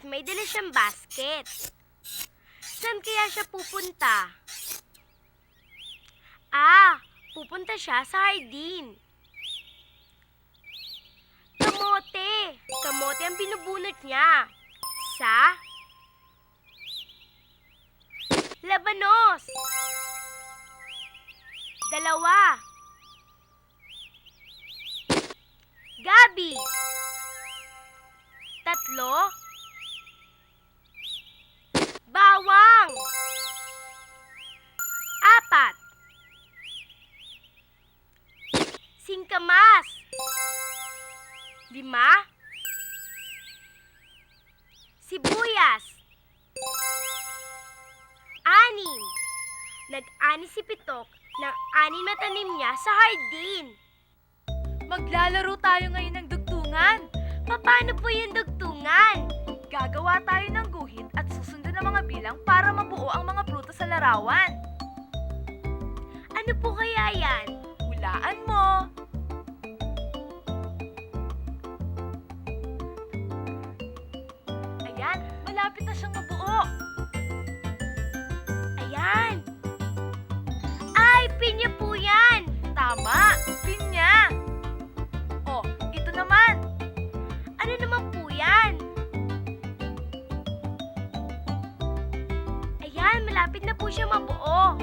at may dala siyang basket. Saan kaya siya pupunta? Pupunta siya sa hardin. Kamote! Kamote ang binubunot niya. Sa labanos. 2. Gabi. 3. Bawang. 4. Singkamas. 5. Sibuyas. 6. Nag-ani si Pitok ng 6 na tanim niya sa hardin. Maglalaro tayo ngayon ng dugtungan. Paano po yung dugtungan? Gagawa tayo ng guhit at susundan ang mga bilang para mabuo ang mga prutas sa larawan. Ano po kaya yan? Hulaan mo. Ayan, malapit na siyang mabuo. Ayan. Ay, pinya po yan. Tama, pinya. Oh, ito naman. Ano naman po yan? Ayan, malapit na po siya mabuo.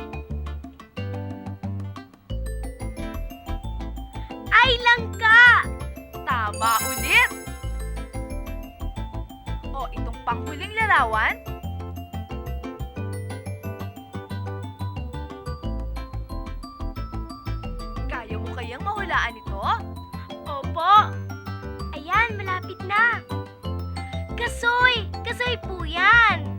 Ay, langka! Tama ulit. Oh, itong panghuling larawan. Kaya mo kayang mahulaan ito? Opo. Ayan, malapit na. Kasoy! Kasoy po yan.